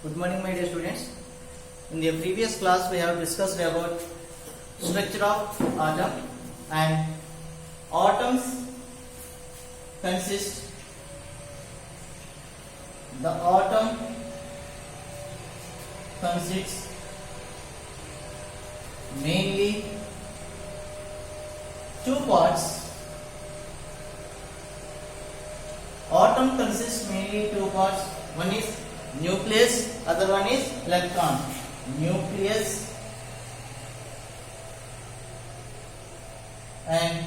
Good morning, my dear students. In the previous class, we have discussed about structure of atom, and atoms consist. The atom consists mainly two parts. Atom consists mainly two parts. One is nucleus, other one is electron. Nucleus and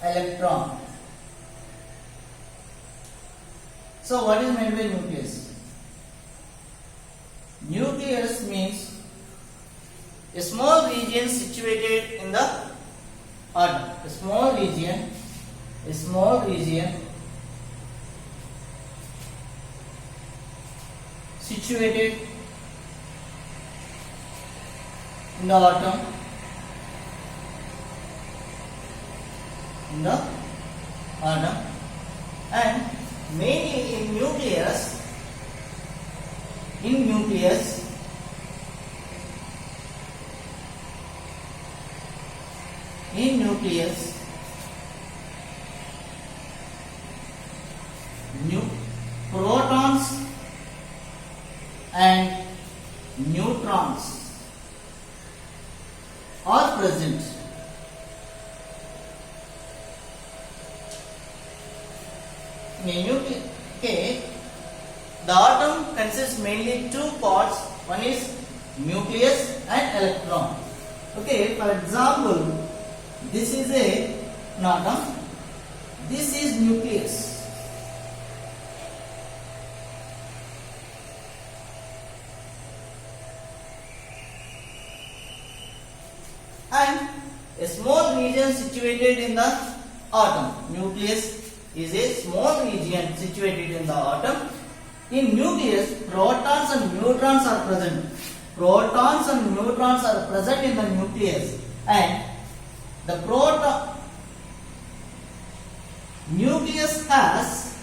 electron. So what is meant by nucleus? Nucleus means a small region situated in the atom. A small region situated in the atom, and mainly in nucleus protons and neutrons are present. In nucleus, the atom consists mainly two parts. One is nucleus and electron. Okay, for example, this is an atom. This is nucleus. And a small region situated in the atom. Nucleus is a small region situated in the atom. In nucleus, protons and neutrons are present. Protons and neutrons are present in the nucleus, and the nucleus has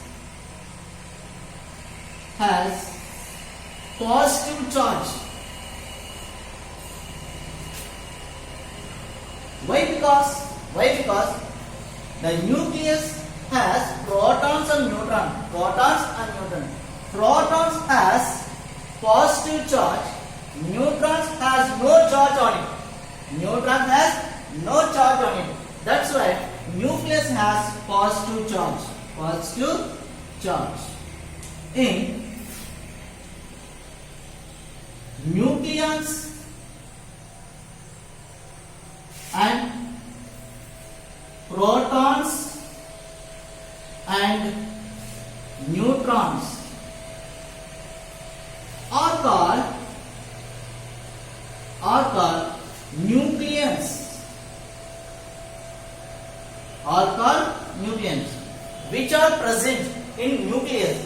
positive charge. Why? Because the nucleus has protons and neutrons. Protons has positive charge. Neutrons has no charge on it. That's why nucleus has positive charge. In nucleons and protons and neutrons are called nucleons. Which are present in nucleus.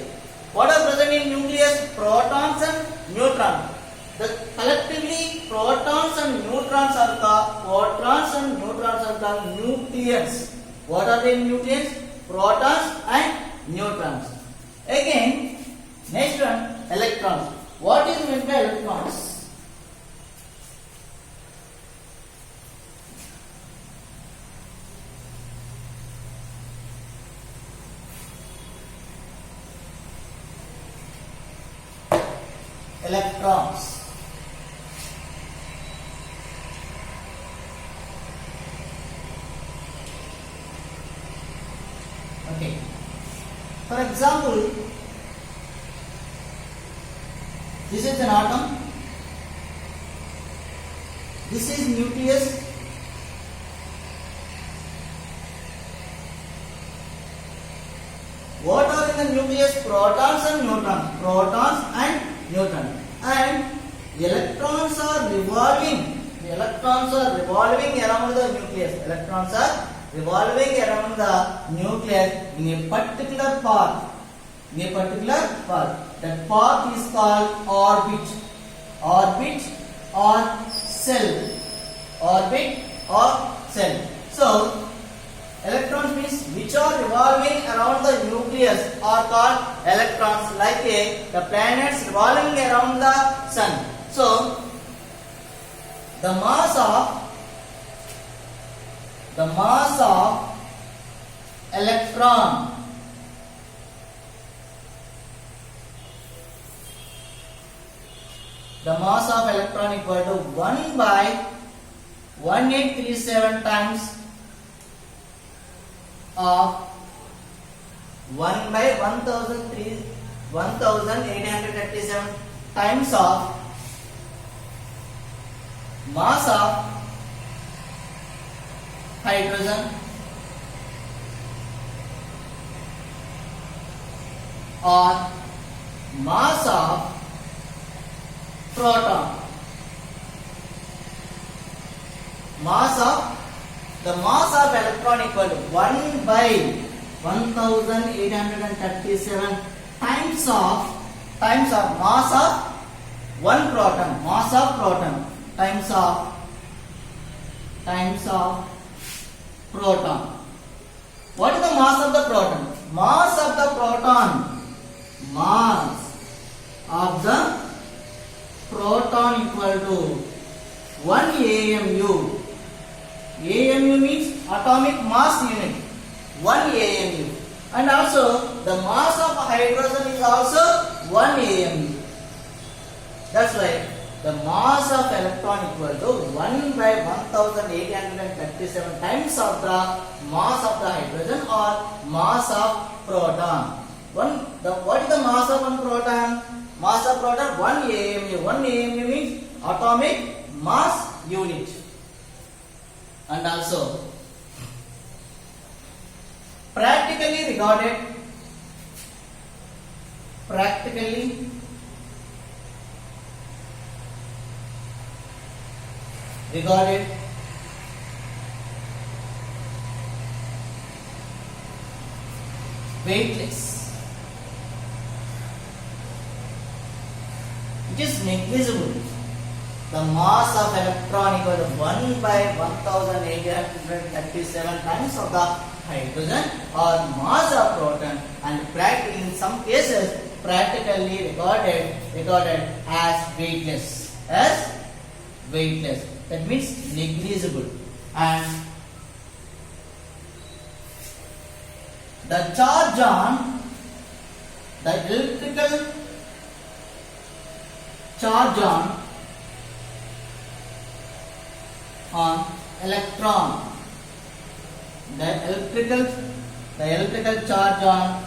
What are present in nucleus? Protons and neutrons. Collectively, protons and neutrons are called nucleons. What are the nucleons? Protons and neutrons. Again, next one, electrons. What is meant by electrons? Electrons. Okay. For example, this is an atom. This is nucleus. What are in the nucleus? Protons and neutrons. And electrons are revolving. Around the nucleus. In a particular path. That path is called orbit or cell. So electrons means which are revolving around the nucleus are called electrons like the planets revolving around the sun. So the mass of electron equal to 1 by 1837 times of 1 by 1837 times of mass of hydrogen or mass of proton. The mass of electron equal to 1 by 1837 times of mass of one proton, times of proton. What is the mass of the proton? Mass of the proton equal to 1 AMU. AMU means atomic mass unit. 1 AMU. And also the mass of hydrogen is also 1 AMU. That's why the mass of electron equal to 1 by 1837 times of the mass of the hydrogen or mass of proton. What is the mass of one proton? Mass of proton 1 AMU. 1 AMU means atomic mass unit. And also practically regarded weightless. It is negligible. The mass of electron equal to 1 by 1837 times of the hydrogen or mass of proton, and in some cases practically regarded as weightless. That means negligible. And the charge on the electrical charge on electron, the electrical charge on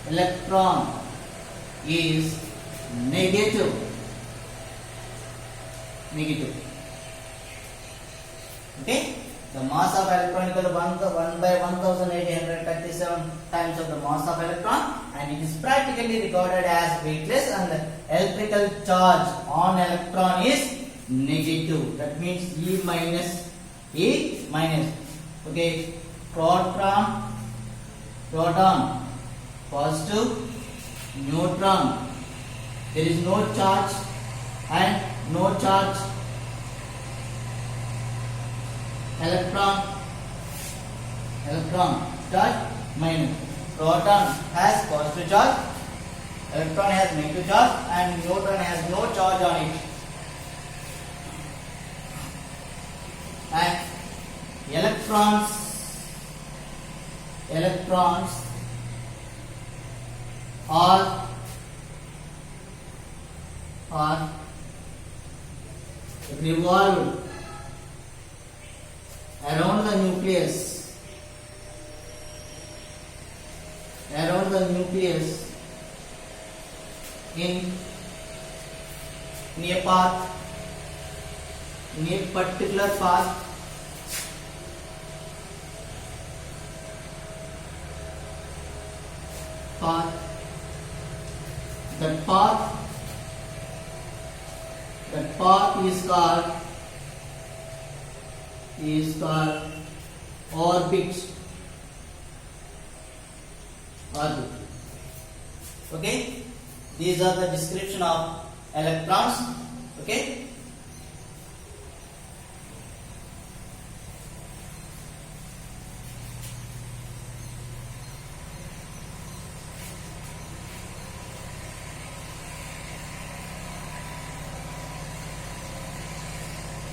electron is negative. Okay, the mass of electron equal to 1 by 1837 times of the mass of electron, and it is practically regarded as weightless, and the electrical charge on electron is negative. That means E minus. Okay, proton positive, neutron there is no charge and no charge. Electron charge minus. Proton has positive charge, electron has negative charge, and neutron has no charge on it. And electrons are revolved around the nucleus in a path, in a particular path. That path is called orbit. Okay, these are the description of electrons. Okay,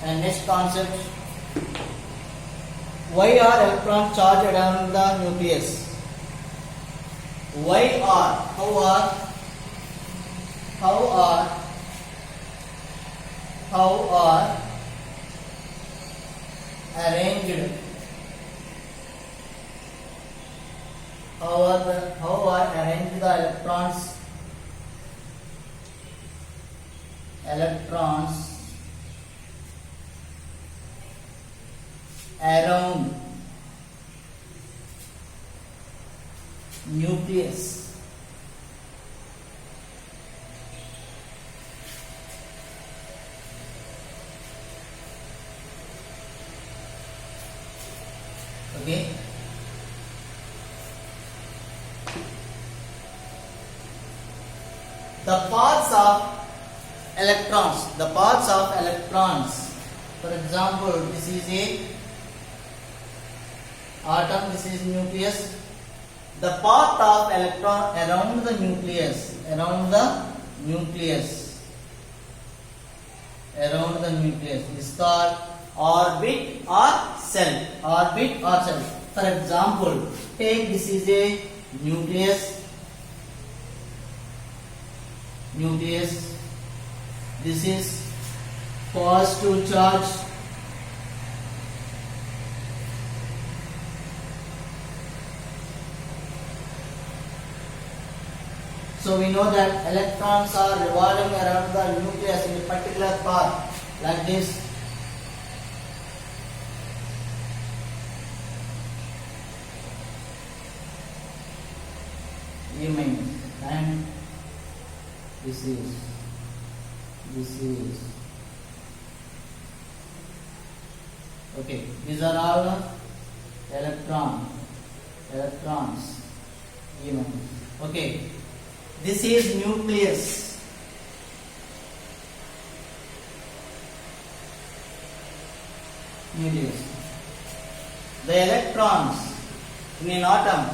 And next concept, why are electrons charged around the nucleus? Why are, how are arranged, how are arranged the electrons around nucleus? Okay. The paths of electrons, for example, this is a atom, this is nucleus. The path of electron around the nucleus is called orbit or cell. For example, take this is a nucleus. This is positive charge. So we know that electrons are revolving around the nucleus in a particular path, like this. E minus, and this is okay. These are all electrons. E minus. Okay. This is nucleus. The electrons in an atom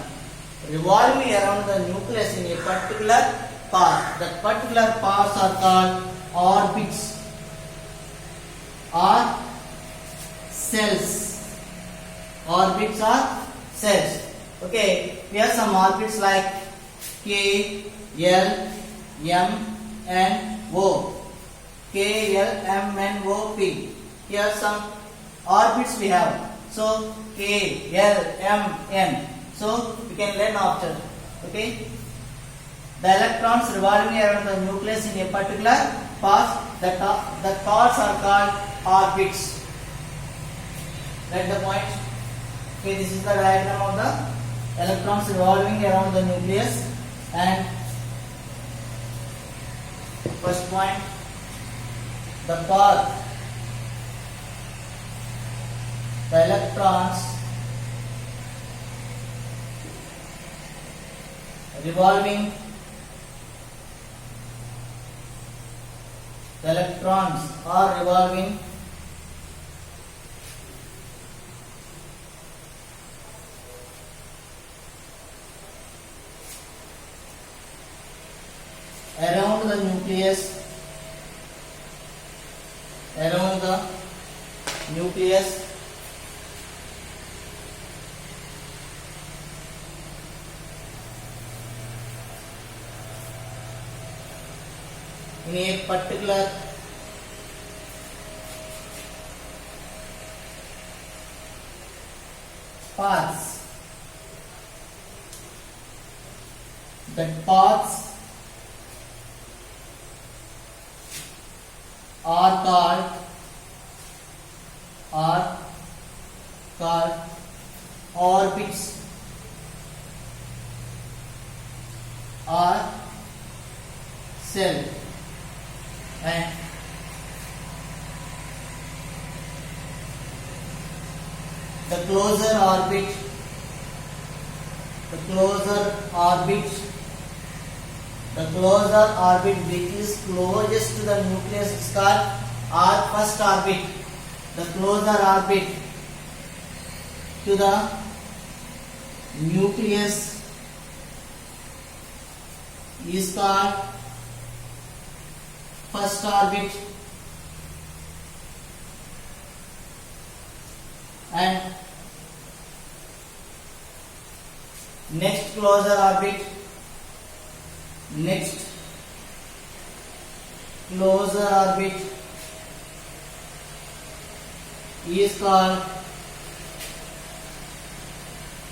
revolving around the nucleus in a particular path. That particular paths are called orbits or cells. Okay, we have some orbits like K, L, M, N, O. K, L, M, N, O, P. Here are some orbits we have. So K, L, M, N. So we can learn after. Okay. The electrons revolving around the nucleus in a particular path. The paths are called orbits. Write the point. Okay, this is the diagram of the electrons revolving around the nucleus. And first point, the path, the electrons revolving, the electrons are revolving around the nucleus, in a particular paths. That paths are called orbits or cell. And the closer orbit which is closest to the nucleus is called first orbit. The closer orbit to the nucleus is called first orbit. and next closer orbit, next closer orbit is called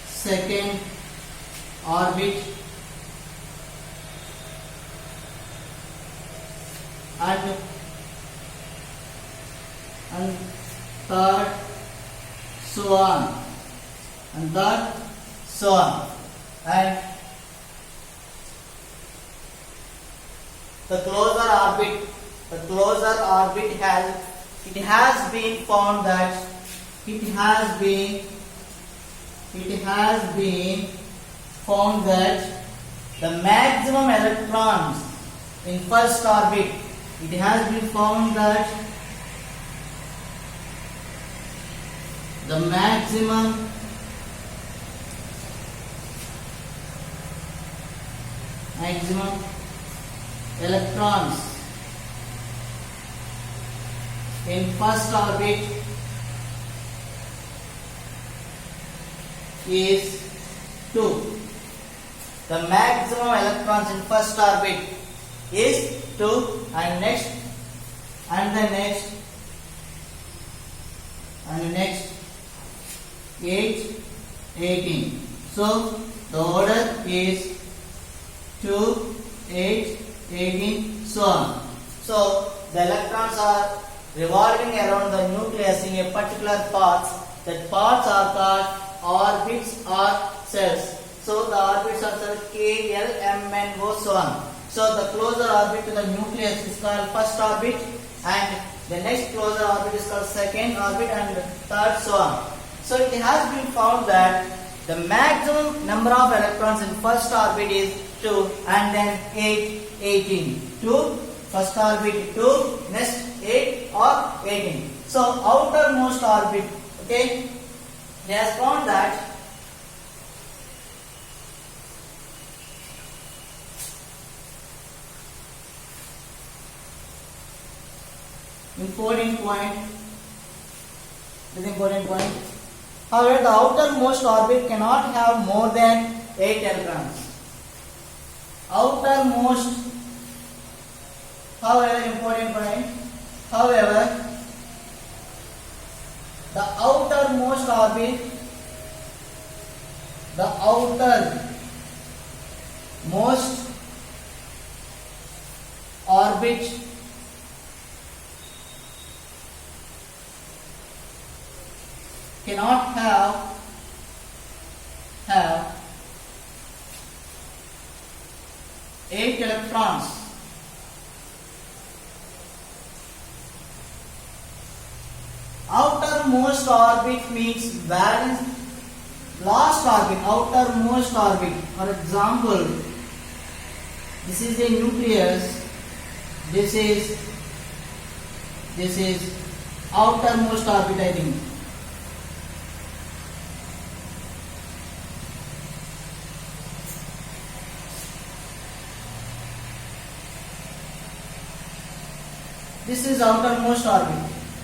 second orbit, and third, so on, and third, so on. And the closer orbit has been found that it has been found that the maximum electrons in first orbit, it has been found that the maximum electrons in first orbit is 2. The maximum electrons in first orbit is 2, and the next 8, 18. So the order is 2, 8, 18, so on. So the electrons are revolving around the nucleus in a particular path. That paths are called orbits or cells. So the orbits are cells K, L, M, N, O, so on. So the closer orbit to the nucleus is called first orbit, and the next closer orbit is called second orbit, and third, so on. So it has been found that the maximum number of electrons in first orbit is 2, and then 8, 18. 2, first orbit 2, next 8 or 18. So outermost orbit, okay, they have found that important point. However, the outermost orbit cannot have more than 8 electrons. Important point. However, the outermost orbit cannot have 8 electrons. Outermost orbit means valence. Last orbit, outermost orbit. For example, this is a nucleus. This is outermost orbit, I think. This is outermost orbit.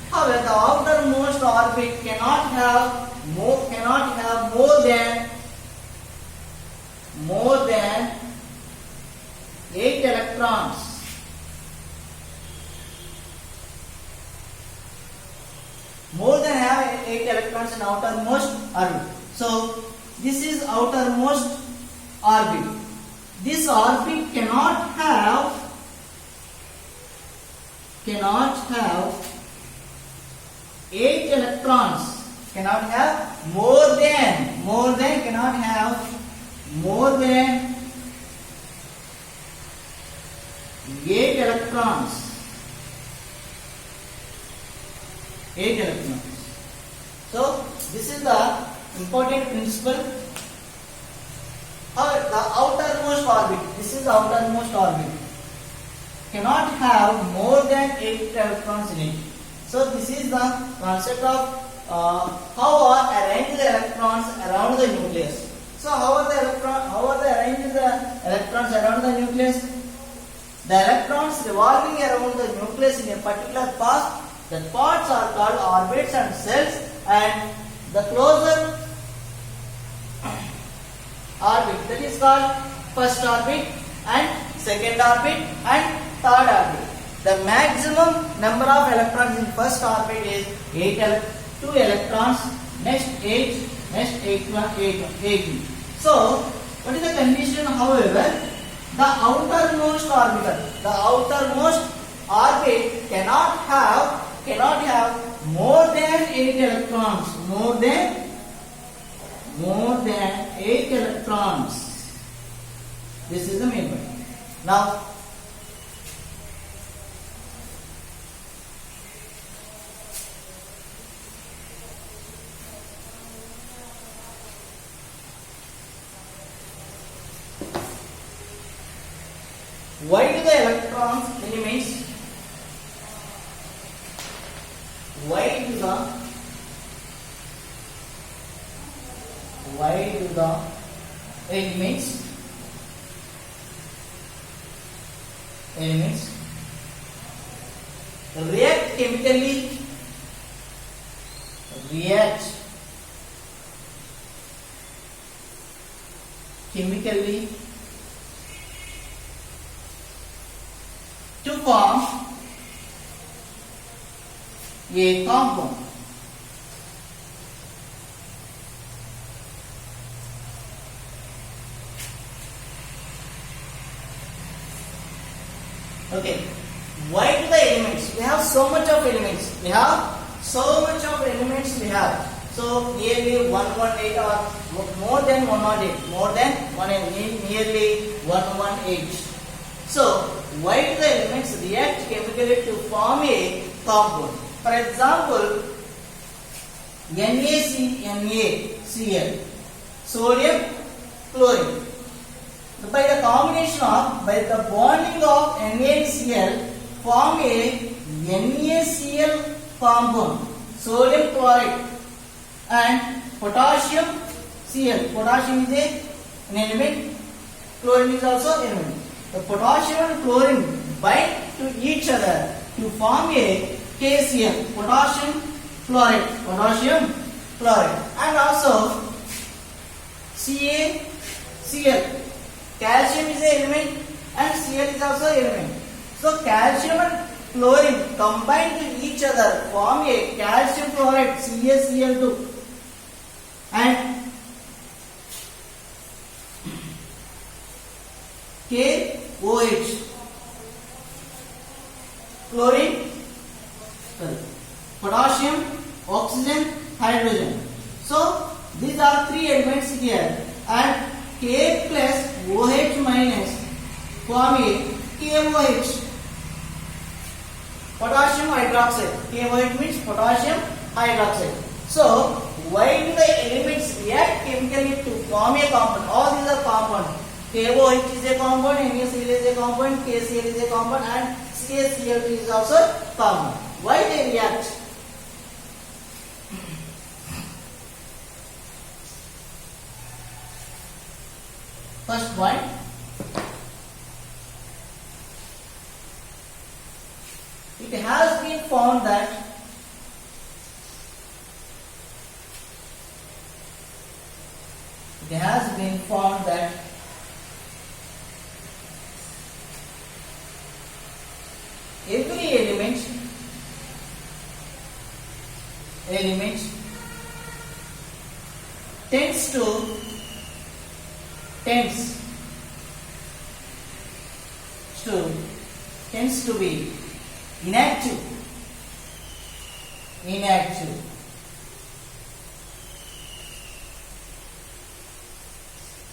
However, the outermost orbit cannot have more than 8 electrons. More than have 8 electrons in outermost orbit. So this is outermost orbit. This orbit cannot have 8 electrons. Cannot have more than 8 electrons. 8 electrons. So this is the important principle. However, the outermost orbit, this is outermost orbit, cannot have more than 8 electrons in it. So this is the concept of how are arranged the electrons around the nucleus. So how are they arranged the electrons around the nucleus? The electrons revolving around the nucleus in a particular path. The paths are called orbits and cells, and the closer orbit, that is called first orbit and second orbit and third orbit. The maximum number of electrons in first orbit is 2 electrons, next 8, next 8. So, what is the condition? However, the outermost orbit cannot have more than 8 electrons. More than 8 electrons. This is the main point. Now, why do the electrons elements? Why do the elements react chemically? To form a compound. Okay. Why do the elements? We have so much of elements. So nearly 118 or more than 118. Nearly 118. So why do the elements react chemically to form a compound? For example, NaCl, sodium chlorine. By the bonding of NaCl, form a NaCl compound, sodium chloride, and potassium Cl. Potassium is an element, chlorine is also an element. The potassium and chlorine bind to each other to form a KCl, potassium chloride, and also CaCl. Calcium is an element and Cl is also an element. So calcium and chlorine combine to each other, form a calcium chloride, CaCl2, and KOH, chlorine, potassium, oxygen, hydrogen. So these are 3 elements here, and K plus OH minus form a KOH, potassium hydroxide. KOH means potassium hydroxide. So why do the elements react chemically to form a compound? All these are compounds. KOH is a compound, NaCl is a compound, KCl is a compound, and CaCl2 is also compound. Why they react? First point, it has been found that every element tends to be inactive.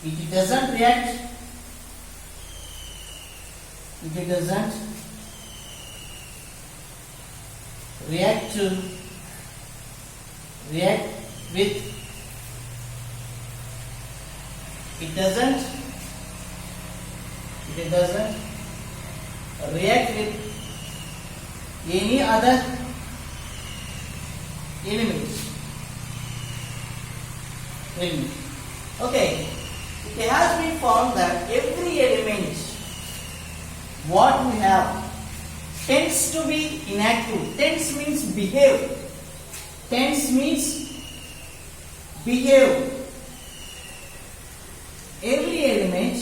It doesn't react with any other element. Okay, it has been found that every element what we have tends to be inactive. Tends means behave. Tends means behave. Every element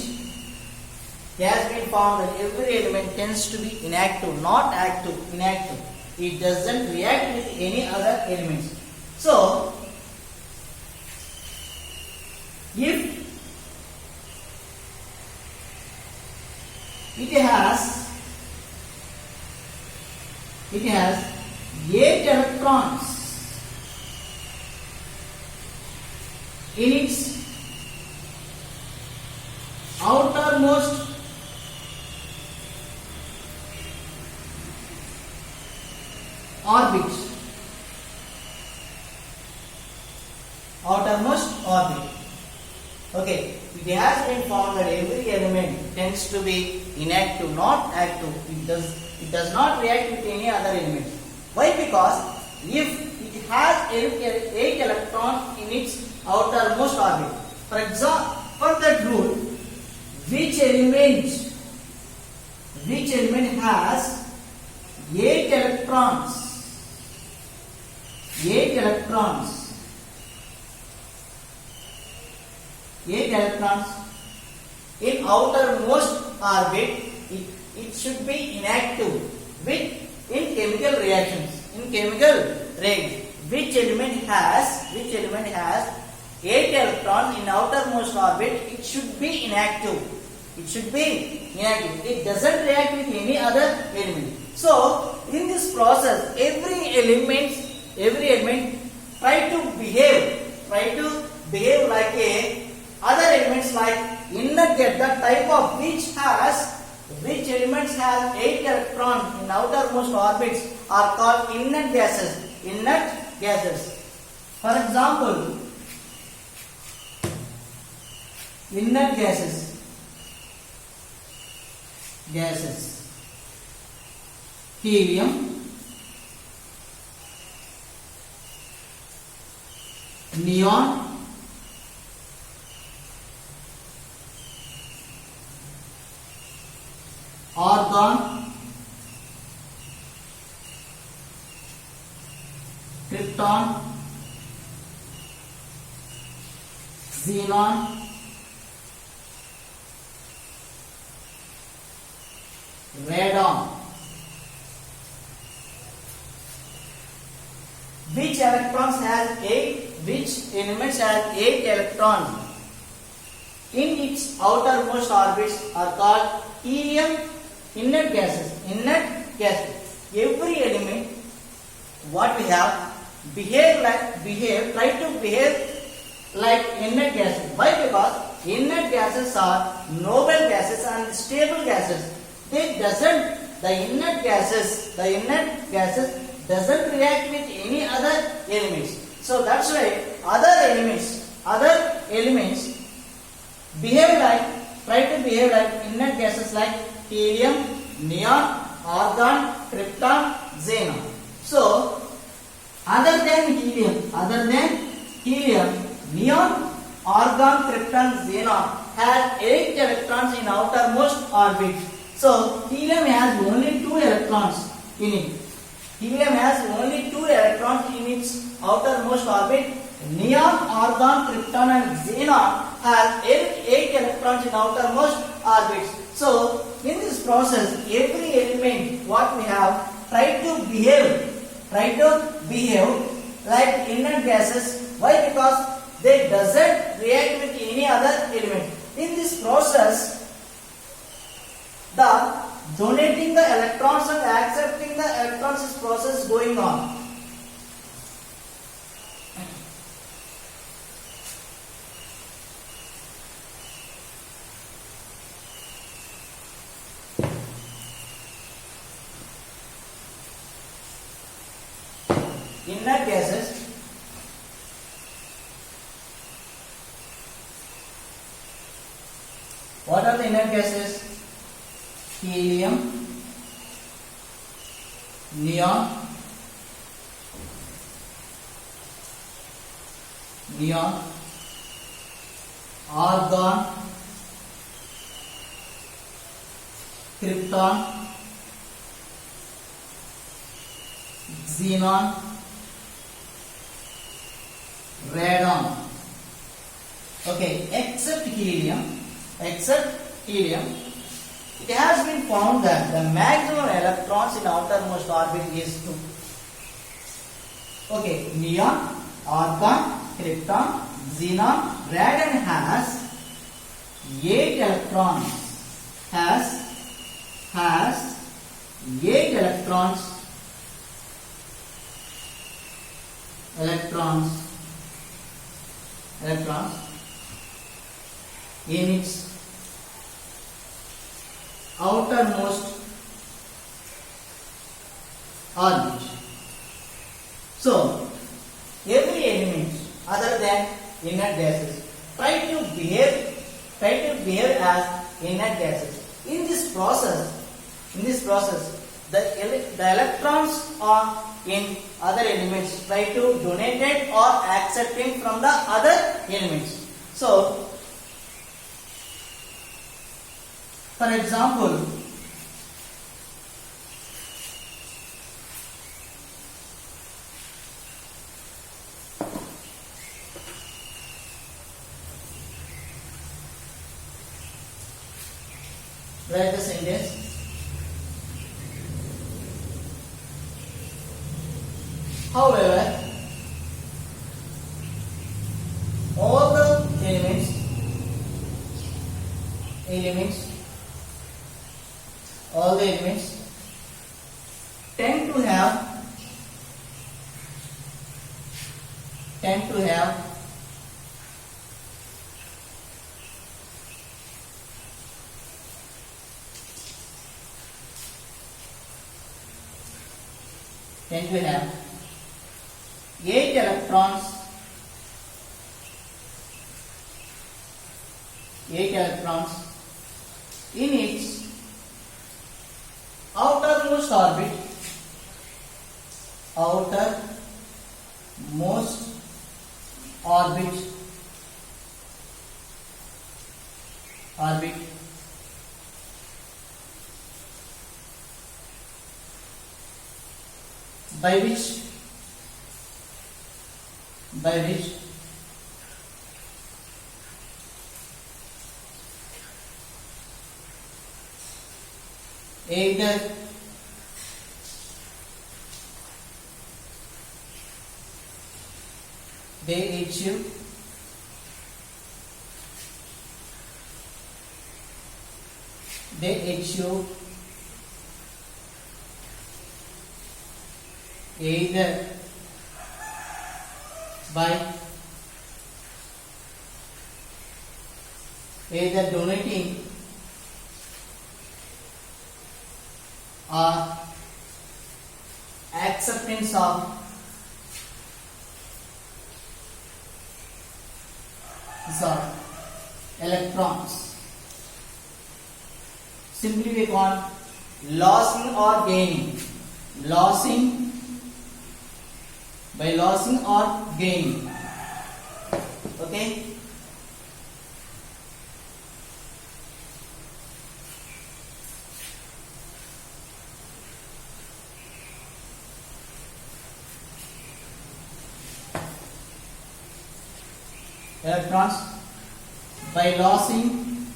has been found that every element tends to be inactive, not active, inactive. It doesn't react with any other elements. So, if it has 8 electrons in its outermost orbit. Okay, it has been found that every element tends to be inactive, not active. It does not react with any other element. Why? Because if it has 8 electrons in its outermost orbit, for example, for that rule, which element has 8 electrons? 8 electrons in outermost orbit, it should be inactive in chemical reactions. In chemical reactions, which element has 8 electrons in outermost orbit? It should be inactive. It doesn't react with any other element. So, in this process, every element try to behave like a other elements, like inert gas, the type of which elements have 8 electrons in outermost orbits are called inert gases. For example, inert gases, helium, neon, argon, krypton, xenon, radon. Which elements has 8 electrons in its outermost orbits are called helium. Inert gases. Every element what we have try to behave like inert gases. Why? Because inert gases are noble gases and stable gases. The inert gases doesn't react with any other elements. So that's why other elements try to behave like inert gases like helium, neon, argon, krypton, xenon. So other than helium, neon, argon, krypton, xenon has 8 electrons in outermost orbit. So helium has only 2 electrons in it. Helium has only 2 electrons in its outermost orbit. Neon, argon, krypton and xenon have 8 electrons in outermost orbits. So in this process, every element what we have try to behave like inert gases. Why? Because they doesn't react with any other element. In this process, the donating the electrons and accepting the electrons is process going on. Inert gases what are the inert gases? Helium, neon, argon, krypton, xenon, radon. Okay, except helium, it has been found that the maximum electrons in outermost orbit is 2. Okay, neon, argon, krypton, xenon, radon has 8 electrons. Has 8 electrons in its outermost orbit. So every element other than inert gases try to behave as inert gases. In this process, the electrons are in other elements try to donate it or accepting from the other elements. So, for example, write the sentence. However, all the elements tend to have tend to have 8 electrons in its outermost orbit by which either they achieve either by donating or acceptance of electrons. Simply we call losing or gaining. By losing or gaining. Okay. Electrons by losing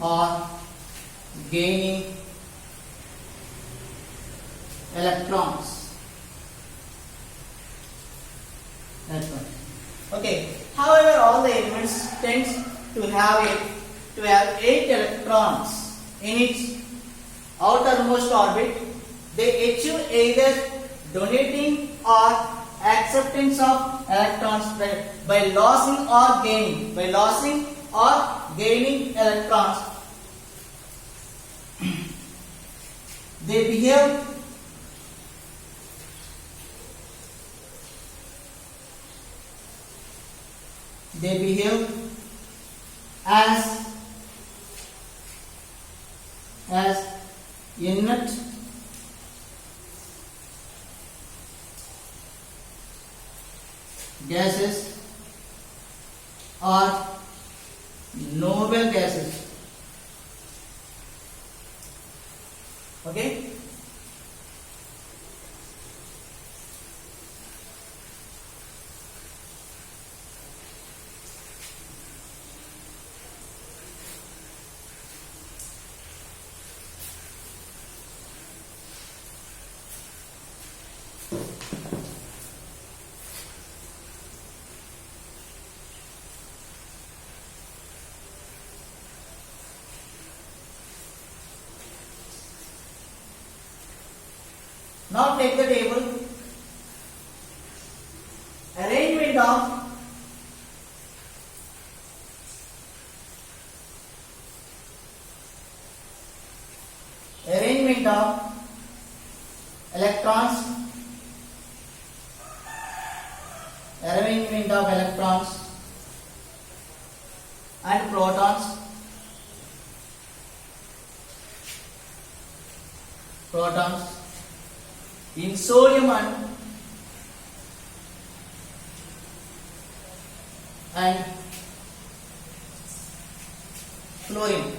or gaining electrons. Okay. However, all the elements tend to have 8 electrons in its outermost orbit. They achieve either donating or acceptance of electrons by losing or gaining. By losing or gaining electrons, they behave as inert gases or noble gases. Okay. take the table. Arrangement of electrons. Arrangement of electrons and protons. In sodium and chlorine.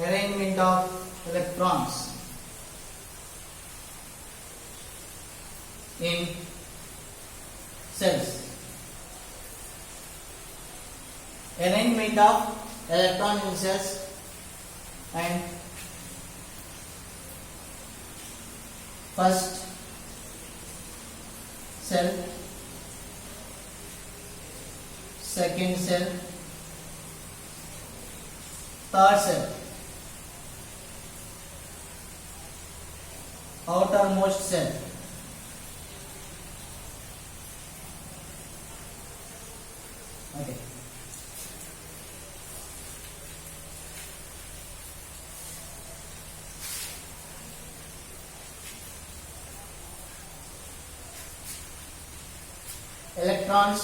Arrangement of electrons in cells. Arrangement of electrons in cells and first cell, second cell, third cell, outermost cell. Okay. Electrons,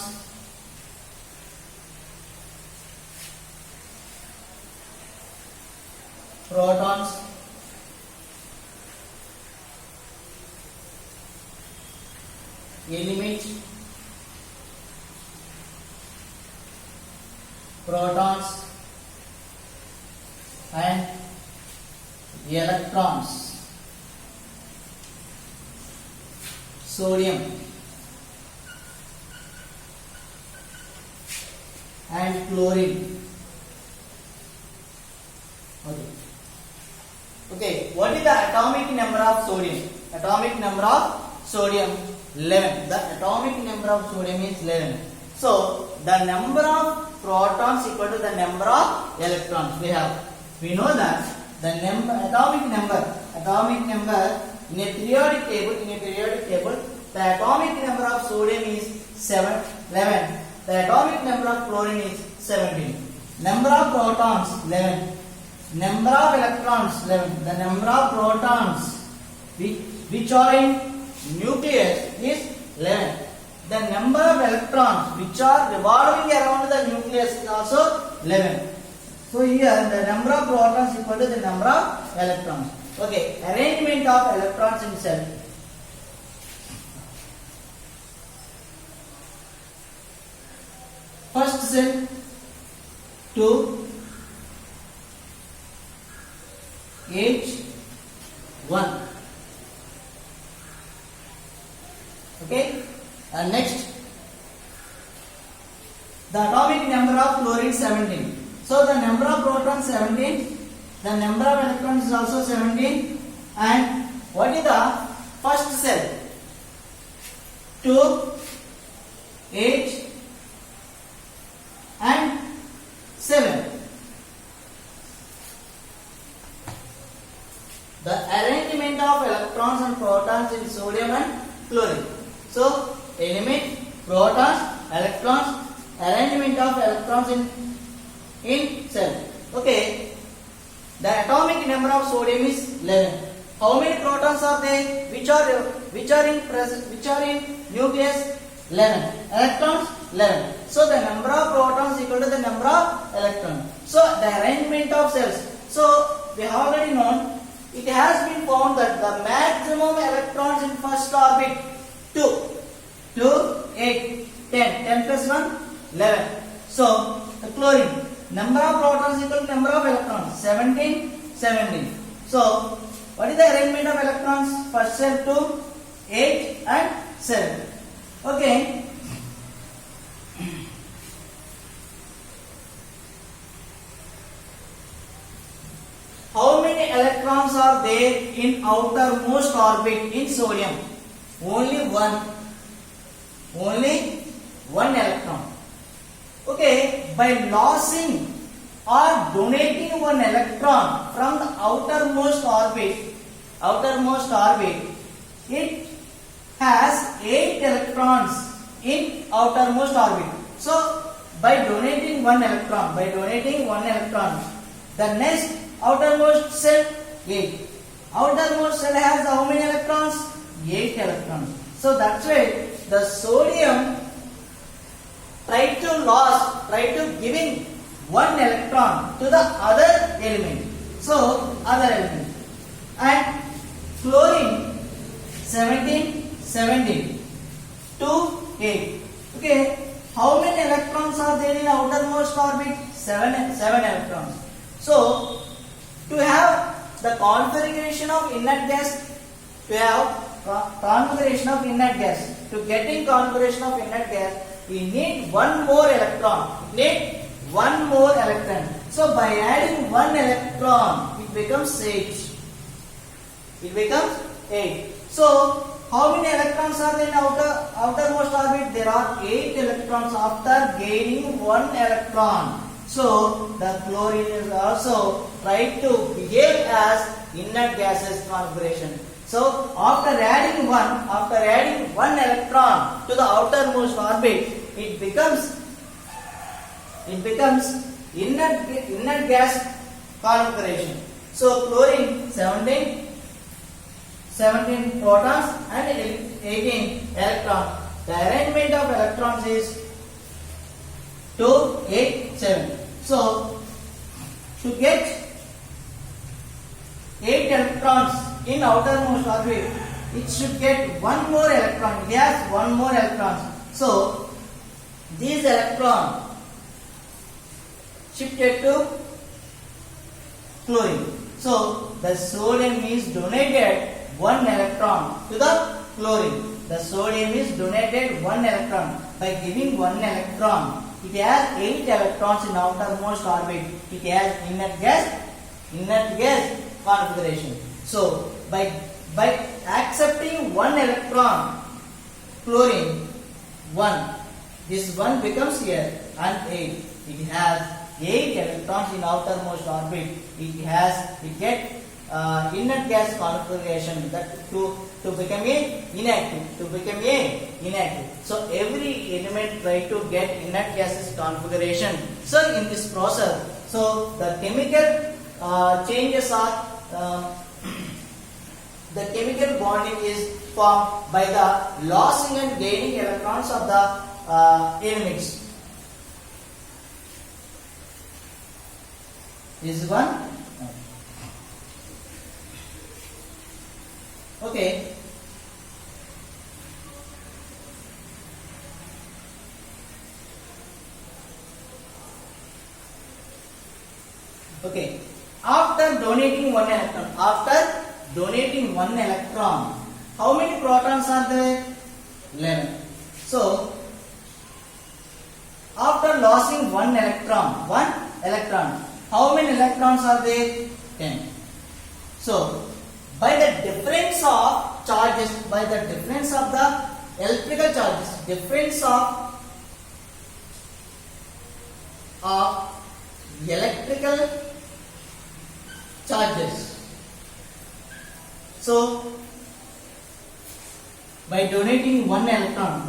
protons, element, protons and electrons. Sodium and chlorine. Okay, what is the atomic number of sodium? Atomic number of sodium 11. The atomic number of sodium is 11. So the number of protons equal to the number of electrons. We know that the atomic number in a periodic table, the atomic number of sodium is 11. The atomic number of chlorine is 17. Number of protons 11. Number of electrons 11. The number of protons which are in nucleus is 11. The number of electrons which are revolving around the nucleus is also 11. So here the number of protons equal to the number of electrons. Okay, arrangement of electrons in cell. First cell 2 H1. Okay, and next the atomic number of chlorine 17. So the number of protons 17, the number of electrons is also 17, and what is the first cell? 2 H and 7. The arrangement of electrons and protons in sodium and chlorine. So element, protons, electrons, arrangement of electrons in cell. Okay, the atomic number of sodium is 11. How many protons are there? Which are in nucleus? 11. Electrons? 11. So the number of protons equal to the number of electrons. So the arrangement of cells. So we have already known, it has been found that the maximum electrons in first orbit 2, 8, 10 plus 1, 11. So the chlorine, number of protons equal to number of electrons, 17. So what is the arrangement of electrons? First cell 2, 8 and 7. Okay. How many electrons are there in outermost orbit in sodium? Only one electron. Okay, by losing or donating one electron from the outermost orbit, it has 8 electrons in outermost orbit. So by donating one electron, the next outermost cell 8. Outermost cell has how many electrons? 8 electrons. So that's why the sodium try to giving one electron to the other element. So other element. And chlorine 17, 2, 8. Okay, how many electrons are there in outermost orbit? 7 electrons. So to have the configuration of inert gas, to getting configuration of inert gas, we need one more electron. So by adding one electron, it becomes 8. So how many electrons are there in outermost orbit? There are 8 electrons after gaining one electron. So the chlorine is also try to behave as inert gases configuration. So after adding one electron to the outermost orbit, it becomes inert gas configuration. So chlorine 17 protons and 18 electrons. The arrangement of electrons is 2, 8, 7. So to get 8 electrons in outermost orbit, it should get one more electron. It has one more electron. So these electrons shifted to chlorine. So the sodium is donated one electron to the chlorine. The sodium is donated one electron. By giving one electron, it has 8 electrons in outermost orbit. It has inert gas configuration. So by accepting one electron, chlorine 1, this 1 becomes here and 8. It has 8 electrons in outermost orbit. It gets inert gas configuration that to become inactive. So every element try to get inert gases configuration. So in this process, so the chemical changes are the chemical bonding is formed by the losing and gaining electrons of the elements. This is one. Okay. Okay. After donating one electron, how many protons are there? 11. So after losing one electron, how many electrons are there? 10. So by the difference of charges, by the difference of the electrical charges, difference of electrical charges. So by donating one electron,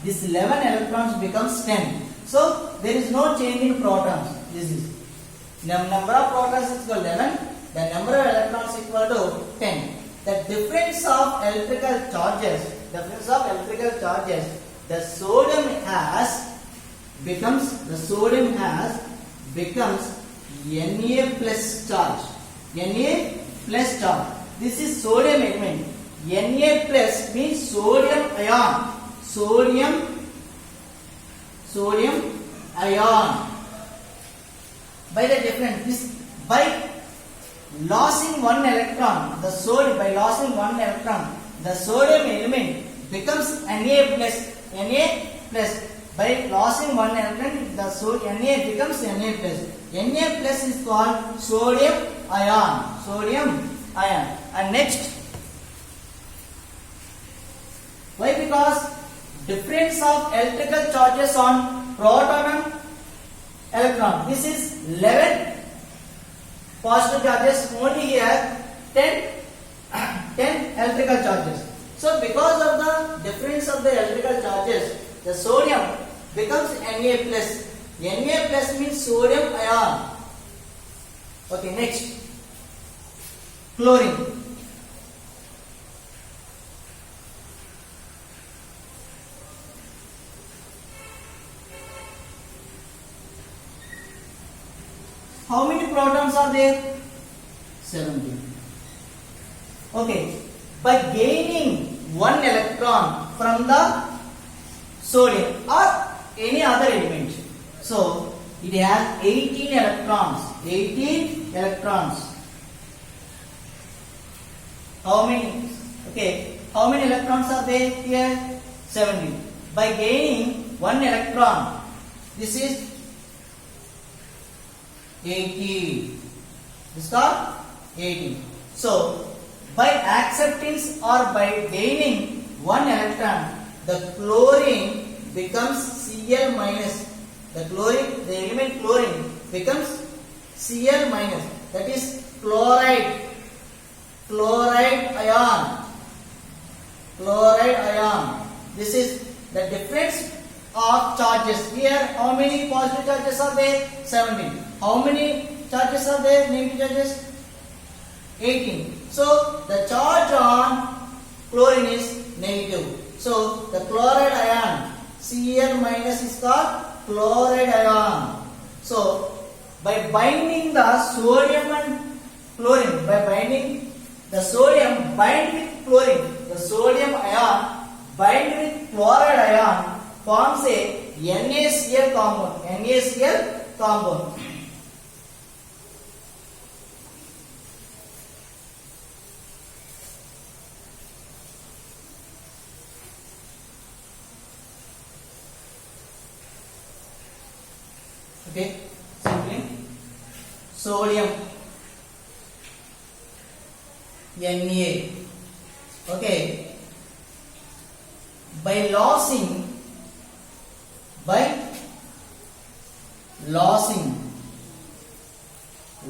this 11 electrons becomes 10. So there is no change in protons. This is number of protons is 11. the number of electrons equal to 10. The difference of electrical charges, the sodium has becomes Na plus charge. Na plus charge. This is sodium element. Na plus means sodium ion. Sodium ion. By the difference, by losing one electron, the sodium element becomes Na plus. By losing one electron, the Na becomes Na plus. Na plus is called sodium ion. And next, why? Because difference of electrical charges on proton and electron. This is 11 positive charges, only here 10 electrical charges. So because of the difference of the electrical charges, the sodium becomes Na plus. Na plus means sodium ion. Okay, next, chlorine. How many protons are there? 17. Okay, by gaining one electron from the sodium or any other element, so it has 18 electrons. How many? Okay, how many electrons are there here? 17. By gaining one electron, this is 18. This is called 18. So by acceptance or by gaining one electron, the chlorine becomes Cl minus. The element chlorine becomes Cl minus. That is chloride ion. This is the difference of charges. Here, how many positive charges are there? 17. How many charges are there? Negative charges? 18. So the charge on chlorine is negative. So the chloride ion Cl minus is called chloride ion. So by binding the sodium and chlorine, by binding the sodium bind with chlorine, the sodium ion bind with chloride ion forms a NaCl compound. Okay, simply sodium Na. Okay, by losing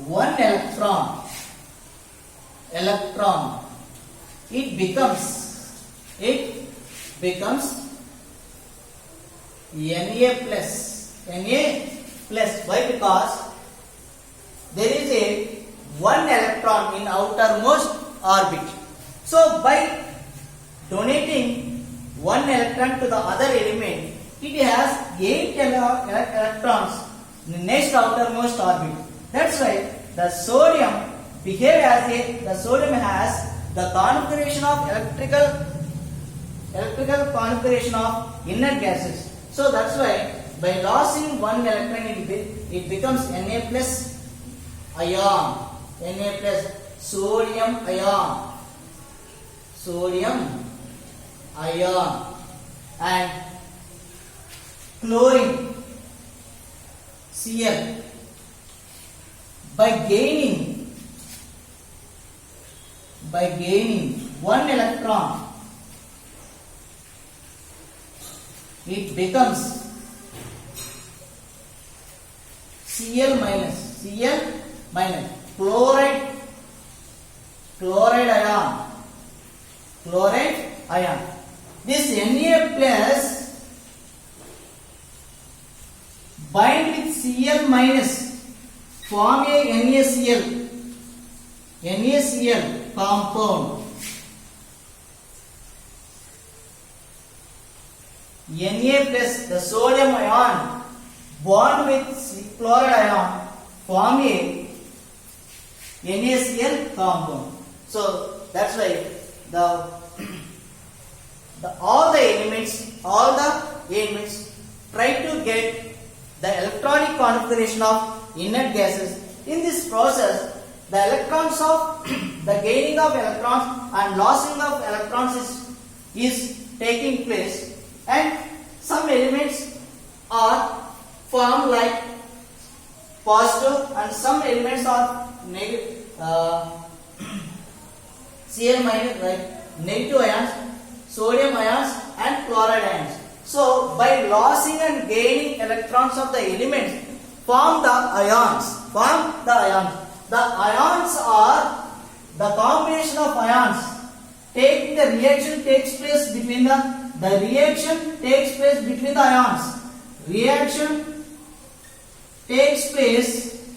one electron, it becomes Na plus. Why? Because there is a one electron in outermost orbit. So by donating one electron to the other element, it has 8 electrons in the next outermost orbit. That's why the sodium has the configuration of electrical configuration of inert gases. So that's why by losing one electron, it becomes Na plus ion. Na plus sodium ion. And chlorine Cl, by gaining one electron, it becomes Cl minus chloride ion. This Na plus bind with Cl minus, form a NaCl NaCl compound. Na plus the sodium ion bond with chloride ion form a NaCl compound. So that's why all the elements try to get the electronic configuration of inert gases. In this process, the electrons of the gaining of electrons and losing of electrons is taking place, and some elements are formed like positive and some elements are negative. Cl minus like negative ions, sodium ions and chloride ions. So by losing and gaining electrons of the elements form the ions. The ions are the combination of ions. The reaction takes place between the reaction takes place between the ions. Reaction takes place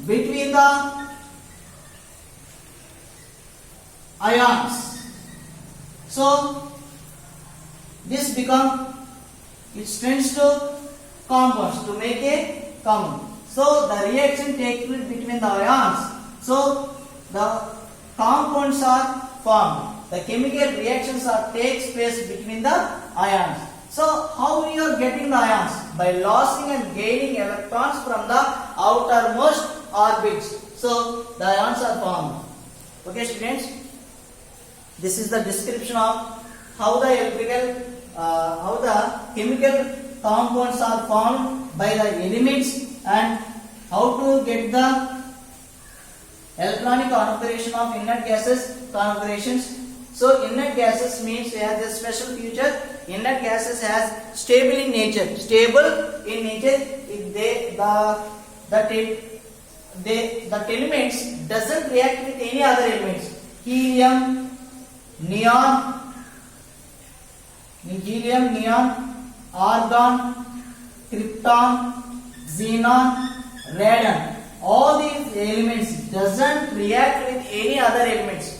between the ions. So this it tends to compounds to make a compound. So the reaction takes place between the ions. So the compounds are formed. The chemical reactions takes place between the ions. So how we are getting the ions? By losing and gaining electrons from the outermost orbits. So the ions are formed. Okay, students. This is the description of how the chemical compounds are formed by the elements and how to get the electronic configuration of inert gases configurations. So inert gases means they have this special feature. Inert gases has stable in nature. The elements doesn't react with any other elements. Helium, neon, argon, krypton, xenon, radon. All these elements doesn't react with any other elements.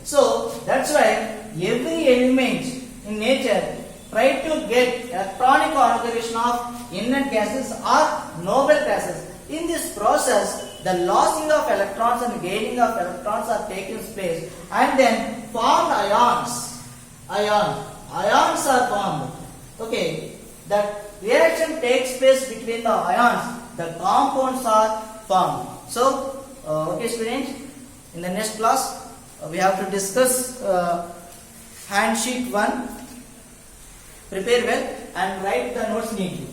So that's why every element in nature try to get electronic configuration of inert gases or noble gases. In this process, the losing of electrons and gaining of electrons are taking place, and then formed ions. Ions are formed. Okay, that reaction takes place between the ions. The compounds are formed. So, okay, students, in the next class we have to discuss hand sheet 1. Prepare well and write the notes neatly.